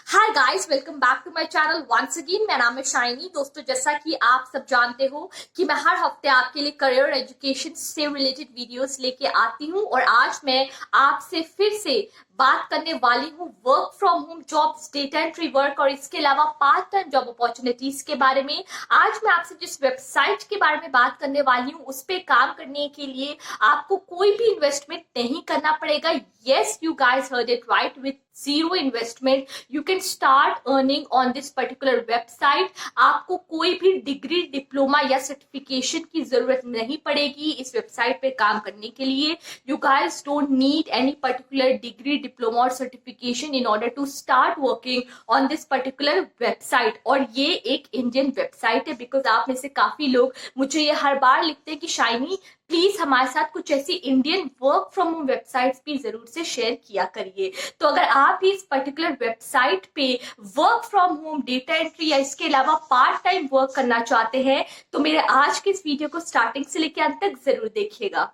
Hi guys, welcome back to my channel once again. मेरा नाम है शाइनी। दोस्तों, जैसा कि आप सब जानते हो कि मैं हर हफ्ते आपके लिए करियर एजुकेशन से रिलेटेड वीडियोस लेके आती हूं और आज मैं आपसे फिर से बात करने वाली हूं work from home jobs, data entry work और इसके अलावा पार्ट टाइम जॉब अपॉर्चुनिटीज के बारे में। आज मैं आपसे जिस वेबसाइट के बारे में बात करने वाली हूं उस पे काम करने के लिए आपको कोई भी इन्वेस्टमेंट नहीं करना पड़ेगा। Yes, you guys heard it right, with zero investment you can start earning on this particular website। आपको कोई भी डिग्री, डिप्लोमा या सर्टिफिकेशन की जरूरत नहीं पड़ेगी इस वेबसाइट पे काम करने के लिए। You guys don't need any particular degree, diploma or certification in order to start working on this particular website। और ये एक इंडियन वेबसाइट है, बिकॉज आप में से काफी लोग मुझे ये हर बार लिखते हैं कि शाइनी प्लीज हमारे साथ कुछ ऐसी Indian work from home websites भी जरूर से शेयर किया करिए। तो अगर आप भी इस पर्टिकुलर वेबसाइट पे work from home, data entry या इसके अलावा पार्ट टाइम वर्क करना चाहते हैं तो मेरे आज के इस वीडियो को स्टार्टिंग से लेकर अंत तक जरूर देखिएगा।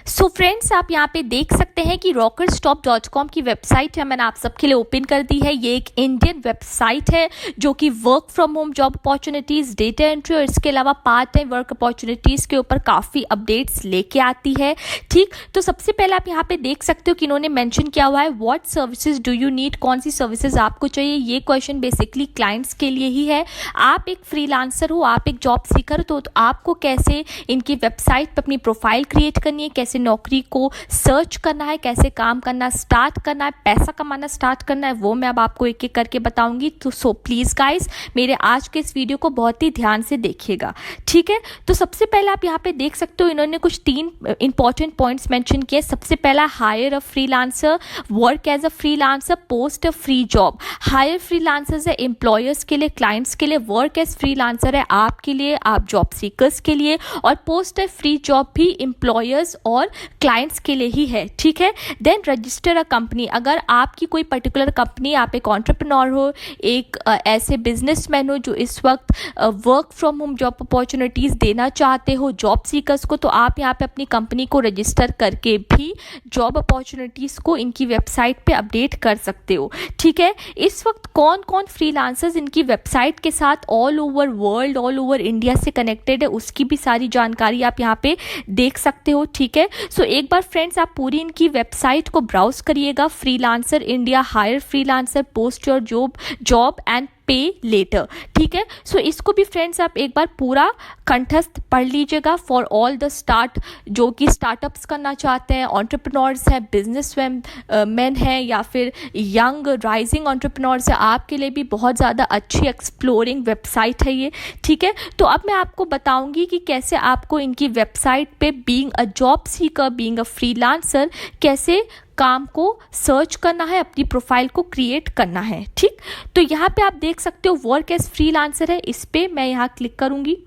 सो फ्रेंड्स, आप यहाँ पे देख सकते हैं कि rockerstop.com की वेबसाइट है, मैंने आप सबके लिए ओपन कर दी है। ये एक इंडियन वेबसाइट है जो कि work from home job opportunities, data entry और इसके अलावा पार्ट टाइम वर्क अपॉर्चुनिटीज़ के ऊपर काफ़ी अपडेट्स लेके आती है। ठीक, तो सबसे पहले आप यहाँ पे देख सकते हो कि इन्होंने मेंशन किया हुआ है what services do you need, कौन सी सर्विसेज आपको चाहिए। ये क्वेश्चन बेसिकली क्लाइंट्स के लिए ही है। आप एक फ्रीलांसर हो, आप एक जॉब सीकर हो, तो आपको कैसे इनकी वेबसाइट पर अपनी प्रोफाइल क्रिएट करनी है, कैसे नौकरी को सर्च करना है, कैसे काम करना स्टार्ट करना है, पैसा कमाना स्टार्ट करना है, वो मैं अब आपको एक एक करके बताऊंगी। तो सो प्लीज़ गाइस, मेरे आज के इस वीडियो को बहुत ही ध्यान से देखिएगा। ठीक है, तो सबसे पहले आप यहाँ पे देख सकते हो इन्होंने कुछ 3 इंपॉर्टेंट पॉइंट्स मेंशन किए। सबसे पहला, hire a freelancer, work as a freelancer, post a free job. Hire freelancers है एम्प्लॉयर्स के लिए, क्लाइंट्स के लिए। वर्क एज फ्रीलांसर है आपके लिए, आप जॉब सीकर्स के लिए। और पोस्ट अ फ्री जॉब भी एम्प्लॉयर्स और क्लाइंट्स के लिए ही है। ठीक है, देन रजिस्टर अ कंपनी। अगर आपकी कोई पर्टिकुलर कंपनी, आप एक एंटरप्रेन्योर हो, एक ऐसे बिजनेसमैन हो जो इस वक्त work from home job opportunities देना चाहते हो जॉब सीकर्स को, तो आप यहाँ पे अपनी कंपनी को रजिस्टर करके भी जॉब अपॉर्चुनिटीज़ को इनकी वेबसाइट पे अपडेट कर सकते हो। ठीक है, इस वक्त कौन कौन फ्रीलांसर्स इनकी वेबसाइट के साथ all over world, all over India से कनेक्टेड है, उसकी भी सारी जानकारी आप यहाँ पे देख सकते हो। ठीक है, सो एक बार फ्रेंड्स आप पूरी इनकी वेबसाइट को ब्राउज करिएगा। Freelancer India, hire freelancer, post your job and pay later. ठीक है, सो इसको भी फ्रेंड्स आप एक बार पूरा कंठस्थ पढ़ लीजिएगा फॉर ऑल द स्टार्ट, जो कि स्टार्टअप्स करना चाहते हैं, एंटरप्रेन्योर्स हैं, बिजनेस मैन हैं या फिर यंग राइजिंग एंटरप्रेन्योर्स है, आपके लिए भी बहुत ज़्यादा अच्छी एक्सप्लोरिंग वेबसाइट है ये। ठीक है, तो अब मैं आपको बताऊंगी कि कैसे आपको इनकी वेबसाइट पे being a job seeker, being a freelancer, कैसे काम को सर्च करना है, अपनी प्रोफाइल को क्रिएट करना है। ठीक, तो यहाँ पे आप देख सकते हो वर्क एज फ्रीलांसर है, इस पे मैं यहाँ क्लिक करूँगी।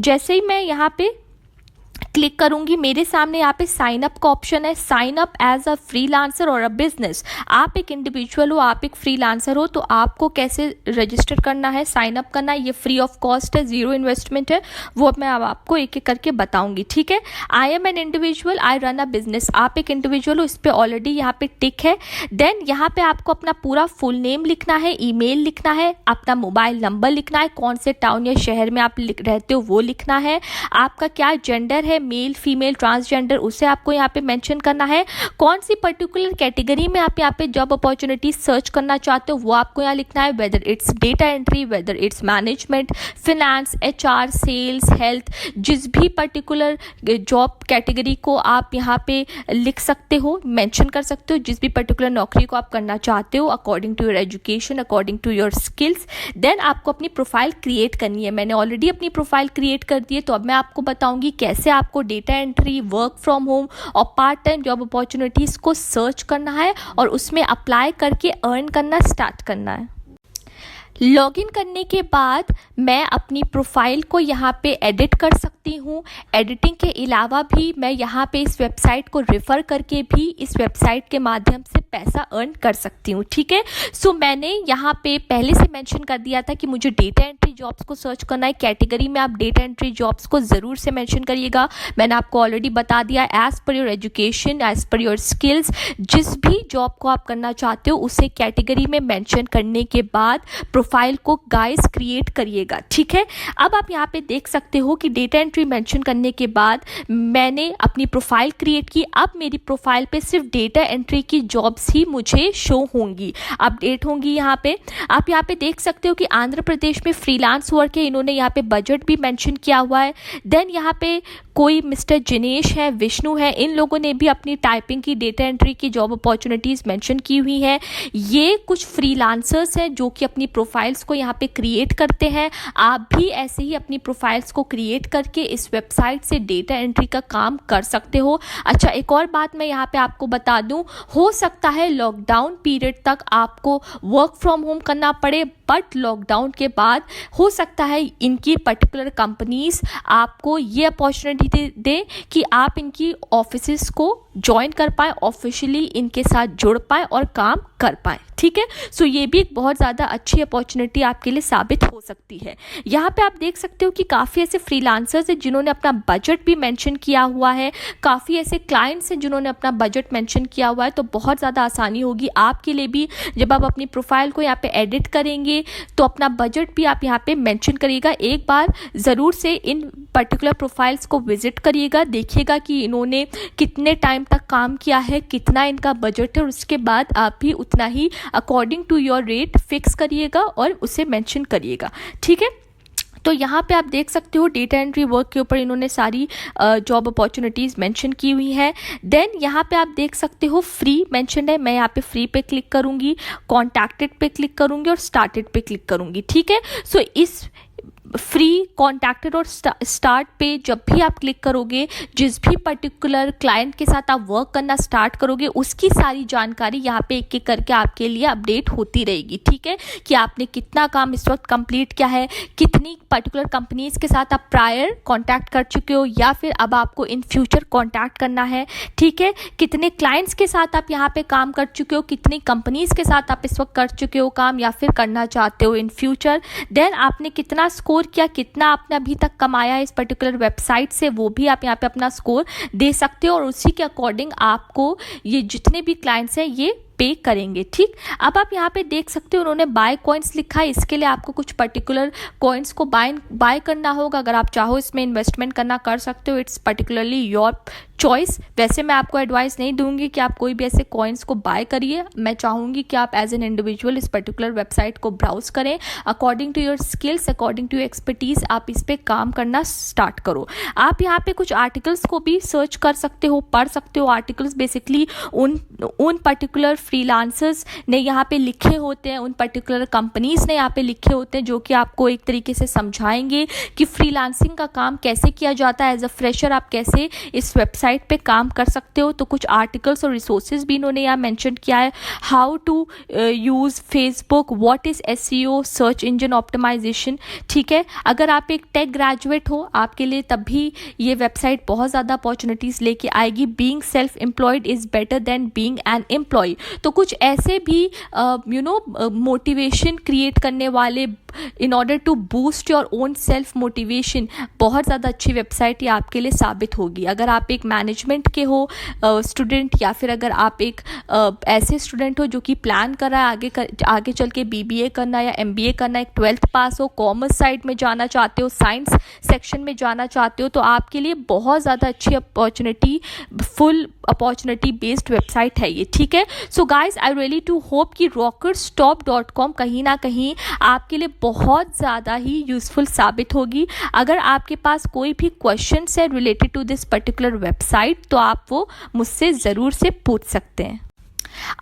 जैसे ही मैं यहाँ पे क्लिक करूंगी, मेरे सामने यहाँ पे साइन अप का ऑप्शन है। Sign up as a freelancer और अ बिजनेस। आप एक इंडिविजुअल हो, आप एक फ्रीलांसर हो, तो आपको कैसे रजिस्टर करना है, साइन अप करना है, ये फ्री ऑफ कॉस्ट है, जीरो इन्वेस्टमेंट है, वो मैं अब आपको एक एक करके बताऊंगी। ठीक है, I am an individual, I run a business. आप एक इंडिविजुअल हो, इस पर ऑलरेडी यहाँ पे टिक है। देन यहाँ पे आपको अपना पूरा फुल नेम लिखना है, ईमेल लिखना है, अपना मोबाइल नंबर लिखना है, कौन से टाउन या शहर में आप रहते हो वो लिखना है, आपका क्या जेंडर है, मेल, फीमेल, ट्रांसजेंडर, उसे आपको यहाँ पे मेंशन करना है, कौन सी पर्टिकुलर कैटेगरी में आप यहाँ पे जॉब अपॉर्चुनिटी सर्च करना चाहते हो वो आपको यहाँ लिखना है, whether it's data entry, whether it's management, finance, HR, sales, health, जिस भी पर्टिकुलर जॉब कैटेगरी को आप यहाँ पे लिख सकते हो, मेंशन कर सकते हो, जिस भी पर्टिकुलर नौकरी को आप करना चाहते हो according to your education, according to your skills. Then आपको अपनी प्रोफाइल क्रिएट करनी है। मैंने ऑलरेडी अपनी प्रोफाइल क्रिएट कर दी है, तो अब मैं आपको बताऊंगी कैसे आपको data entry, work from home और पार्ट टाइम जॉब अपॉर्चुनिटीज़ को सर्च करना है और उसमें अप्लाई करके अर्न करना स्टार्ट करना है। लॉगिन करने के बाद मैं अपनी प्रोफाइल को यहाँ पे एडिट कर सकती हूँ। एडिटिंग के अलावा भी मैं यहाँ पे इस वेबसाइट को रेफ़र करके भी इस वेबसाइट के माध्यम से पैसा अर्न कर सकती हूँ। ठीक है, सो मैंने यहाँ पे पहले से मेंशन कर दिया था कि मुझे डेटा एंट्री जॉब्स को सर्च करना है। कैटेगरी में आप डेटा एंट्री जॉब्स को ज़रूर से मेंशन करिएगा। मैंने आपको ऑलरेडी बता दिया, as per your education, as per your skills, जिस भी जॉब को आप करना चाहते हो उसे कैटेगरी में मेंशन करने के बाद प्रोफाइल को गाइस क्रिएट करिएगा। ठीक है, अब आप यहाँ पे देख सकते हो कि डेटा एंट्री मेंशन करने के बाद मैंने अपनी प्रोफाइल क्रिएट की। अब मेरी प्रोफाइल पे सिर्फ डेटा एंट्री की जॉब्स ही मुझे शो होंगी, अपडेट होंगी। यहाँ पे आप यहाँ पे देख सकते हो कि आंध्र प्रदेश में फ्रीलांस वर्क है, इन्होंने यहाँ पे बजट भी मेंशन किया हुआ है। देन यहाँ पे कोई मिस्टर जिनेश है, विष्णु है, इन लोगों ने भी अपनी टाइपिंग की, डेटा एंट्री की जॉब अपॉर्चुनिटीज़ मेंशन की हुई है। ये कुछ फ्रीलांसर्स हैं जो कि अपनी प्रोफाइल्स को यहाँ पे क्रिएट करते हैं। आप भी ऐसे ही अपनी प्रोफाइल्स को क्रिएट करके इस वेबसाइट से डेटा एंट्री का काम कर सकते हो। अच्छा, एक और बात मैं यहाँ पे आपको बता दूँ, हो सकता है लॉकडाउन पीरियड तक आपको वर्क फ्रॉम होम करना पड़े, बट लॉकडाउन के बाद हो सकता है इनकी पर्टिकुलर कंपनीज आपको ये अपॉर्चुनिटी दे कि आप इनकी ऑफिसेस को ज्वाइन कर पाए, ऑफिशियली इनके साथ जुड़ पाए और काम कर पाए। ठीक है, सो ये भी एक बहुत ज़्यादा अच्छी अपॉर्चुनिटी आपके लिए साबित हो सकती है। यहाँ पे आप देख सकते हो कि काफ़ी ऐसे फ्रीलांसर्स हैं जिन्होंने अपना बजट भी मेंशन किया हुआ है, काफ़ी ऐसे क्लाइंट्स हैं जिन्होंने अपना बजट मेंशन किया हुआ है। तो बहुत ज़्यादा आसानी होगी आपके लिए भी, जब आप अपनी प्रोफाइल को यहाँ पे एडिट करेंगे तो अपना बजट भी आप यहाँ पे मेंशन करिएगा। एक बार ज़रूर से इन पर्टिकुलर प्रोफाइल्स को विजिट करिएगा, देखिएगा कि इन्होंने कितने टाइम तक काम किया है, कितना इनका बजट है, और उसके बाद आप भी उतना ही according to your rate fix करिएगा और उसे मेंशन करिएगा। ठीक है, तो यहाँ पे आप देख सकते हो डेटा एंट्री वर्क के ऊपर इन्होंने सारी जॉब अपॉर्चुनिटीज़ मेंशन की हुई है। देन यहाँ पे आप देख सकते हो फ्री मेंशन है, मैं यहाँ पे फ्री पे क्लिक करूँगी, कॉन्टैक्टेड पे क्लिक करूँगी और स्टार्टेड पे क्लिक करूँगी। ठीक है, सो इस फ्री, कॉन्टैक्टेड और स्टार्ट पे जब भी आप क्लिक करोगे, जिस भी पर्टिकुलर क्लाइंट के साथ आप वर्क करना स्टार्ट करोगे उसकी सारी जानकारी यहाँ पे एक एक करके आपके लिए अपडेट होती रहेगी। ठीक है, कि आपने कितना काम इस वक्त कंप्लीट किया है, कितनी पर्टिकुलर कंपनीज के साथ आप प्रायर कांटेक्ट कर चुके हो या फिर अब आपको इन फ्यूचर कांटेक्ट करना है। ठीक है, कितने क्लाइंट्स के साथ आप यहाँ पे काम कर चुके हो, कितनी कंपनीज के साथ आप इस वक्त कर चुके हो काम या फिर करना चाहते हो इन फ्यूचर। देन आपने कितना स्कोर किया, कितना आपने अभी तक कमाया इस पर्टिकुलर वेबसाइट से, वो भी आप यहाँ पे अपना स्कोर दे सकते हो और उसी के अकॉर्डिंग आपको ये जितने भी क्लाइंट्स हैं ये पे करेंगे। ठीक, अब आप यहाँ पे देख सकते हो उन्होंने बाय कॉइन्स लिखा है, इसके लिए आपको कुछ पर्टिकुलर कॉइन्स को बाय करना होगा। अगर आप चाहो इसमें इन्वेस्टमेंट करना कर सकते हो, इट्स पर्टिकुलरली योर चॉइस। वैसे मैं आपको एडवाइस नहीं दूंगी कि आप कोई भी ऐसे कॉइन्स को बाय करिए, मैं चाहूँगी कि आप एज एन इंडिविजुअल इस पर्टिकुलर वेबसाइट को ब्राउज करें, according to your skills, according to your expertise आप इस पर काम करना स्टार्ट करो। आप यहाँ पे कुछ आर्टिकल्स को भी सर्च कर सकते हो, पढ़ सकते हो। आर्टिकल्स बेसिकली उन पर्टिकुलर फ्रीलांसर्स ने यहाँ पे लिखे होते हैं, उन पर्टिकुलर कंपनीज ने यहाँ पे लिखे होते हैं जो कि आपको एक तरीके से समझाएंगे कि फ्रीलांसिंग का काम कैसे किया जाता है, एज अ फ्रेशर आप कैसे इस वेबसाइट पे काम कर सकते हो। तो कुछ आर्टिकल्स और रिसोर्सेज भी इन्होंने यहाँ मेंशन किया है। How to use Facebook, what is SEO, search engine optimization. ठीक है, अगर आप एक टेक ग्रेजुएट हो आपके लिए तब भी ये वेबसाइट बहुत ज़्यादा अपॉर्चुनिटीज़ लेके आएगी। Being self employed is better than being an employ. तो कुछ ऐसे भी मोटिवेशन क्रिएट करने वाले, in order to boost your own self motivation, बहुत ज़्यादा अच्छी वेबसाइट ये आपके लिए साबित होगी। अगर आप एक मैनेजमेंट के हो स्टूडेंट या फिर अगर आप एक ऐसे स्टूडेंट हो जो कि प्लान कर रहा है आगे चल के BBA करना या MBA करना, एक 12th पास हो, कॉमर्स साइड में जाना चाहते हो, साइंस सेक्शन में जाना चाहते हो, तो आपके लिए बहुत ज़्यादा अच्छी opportunity, full opportunity based website है ये। ठीक है, so guys I really to hope कि rockerstop.com कहीं ना कहीं आपके लिए बहुत ज़्यादा ही यूज़फुल साबित होगी। अगर आपके पास कोई भी क्वेश्चंस है related to this particular website तो आप वो मुझसे ज़रूर से पूछ सकते हैं।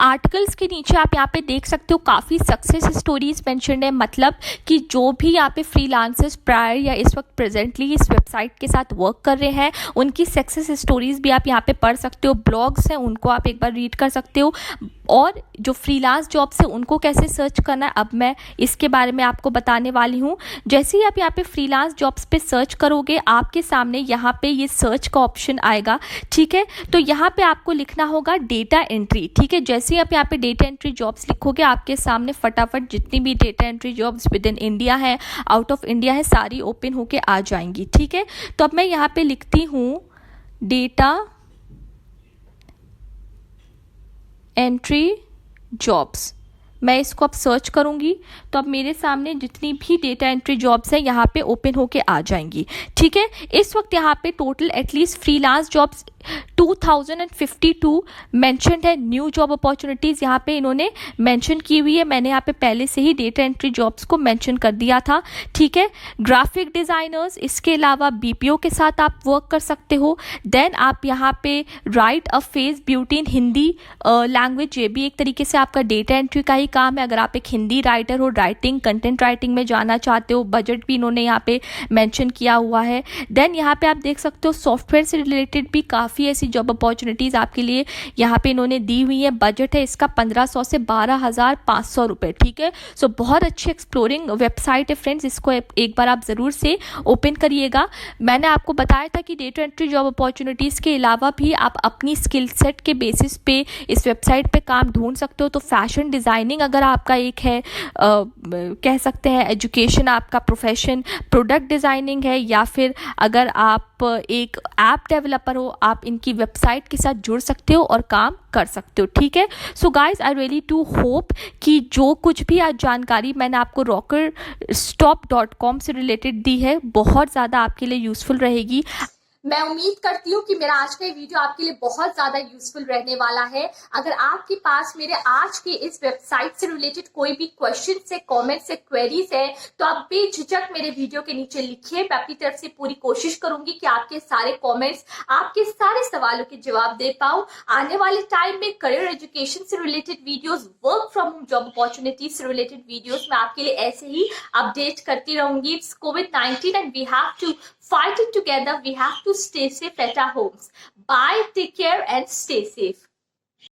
आर्टिकल्स के नीचे आप यहाँ पे देख सकते हो काफ़ी सक्सेस स्टोरीज मेंशन्ड है, मतलब कि जो भी यहाँ पे फ्रीलांसर्स प्रायर या इस वक्त प्रेजेंटली इस वेबसाइट के साथ वर्क कर रहे हैं उनकी सक्सेस स्टोरीज भी आप यहाँ पे पढ़ सकते हो। ब्लॉग्स हैं उनको आप एक बार रीड कर सकते हो। और जो फ्रीलांस जॉब्स है उनको कैसे सर्च करना है अब मैं इसके बारे में आपको बताने वाली हूँ। जैसे ही आप यहाँ पे फ्रीलांस जॉब्स पे सर्च करोगे आपके सामने यहाँ पे ये सर्च का ऑप्शन आएगा, ठीक है। तो यहाँ पे आपको लिखना होगा डेटा एंट्री, ठीक है। जैसे ही आप यहाँ पे डेटा एंट्री जॉब्स लिखोगे आपके सामने फटाफट जितनी भी data entry jobs with in India है, आउट ऑफ इंडिया है, सारी ओपन होके आ जाएंगी, ठीक है। तो अब मैं यहाँ पे लिखती हूँ डेटा एंट्री जॉब्स, मैं इसको अब सर्च करूंगी तो अब मेरे सामने जितनी भी डेटा एंट्री जॉब्स हैं यहाँ पे ओपन होके आ जाएंगी, ठीक है। इस वक्त यहाँ पे total at least freelance jobs 2052 mentioned है। न्यू जॉब अपॉर्चुनिटीज़ यहाँ पे इन्होंने मेंशन की हुई है, मैंने यहाँ पे पहले से ही डेटा एंट्री जॉब्स को मेंशन कर दिया था, ठीक है। ग्राफिक डिज़ाइनर्स, इसके अलावा बीपीओ के साथ आप वर्क कर सकते हो। देन आप यहाँ पे right a face beauty in Hindi language, ये भी एक तरीके से आपका डेटा एंट्री का ही काम है। अगर आप एक हिंदी राइटर हो, राइटिंग कंटेंट राइटिंग में जाना चाहते हो, बजट भी इन्होंने यहाँ पे मेंशन किया हुआ है। देन यहाँ पे आप देख सकते हो सॉफ्टवेयर से रिलेटेड भी काफ़ी ऐसी जॉब अपॉर्चुनिटीज़ आपके लिए यहाँ पे इन्होंने दी हुई है। बजट है इसका 1500 से 12,500 रुपये, ठीक है। सो बहुत अच्छी एक्सप्लोरिंग वेबसाइट है फ्रेंड्स, इसको एक बार आप ज़रूर से ओपन करिएगा। मैंने आपको बताया था कि डेटा एंट्री जॉब अपॉर्चुनिटीज़ के अलावा भी आप अपनी स्किल सेट के बेसिस पे इस वेबसाइट पे काम ढूंढ सकते हो। तो फैशन डिज़ाइनिंग अगर आपका एक है, कह सकते हैं एजुकेशन आपका प्रोफेशन, प्रोडक्ट डिज़ाइनिंग है, या फिर अगर आप एक ऐप डेवलपर हो, आप इनकी वेबसाइट के साथ जुड़ सकते हो और काम कर सकते हो, ठीक है। So guys I really to hope कि जो कुछ भी आज जानकारी मैंने आपको rockerstop.com से रिलेटेड दी है बहुत ज़्यादा आपके लिए यूज़फुल रहेगी। मैं उम्मीद करती हूँ कि मेरा आज का ये वीडियो आपके लिए बहुत ज़्यादा यूजफुल रहने वाला है। अगर आपके पास मेरे आज की इस वेबसाइट से रिलेटेड कोई भी क्वेश्चन है, कमेंट है, क्वेरीज है, तो आप बेझिझक मेरे वीडियो के नीचे लिखिए। मैं अपनी तरफ से पूरी कोशिश करूंगी कि आपके सारे कमेंट्स, आपके सारे सवालों के जवाब दे पाऊँ। आने वाले टाइम में करियर एजुकेशन से related videos, work from home job opportunities से रिलेटेड वीडियोज मैं आपके लिए ऐसे ही अपडेट करती रहूंगी। It's COVID-19 and we have to fight it together. We have to stay safe at our homes. Bye, take care and stay safe.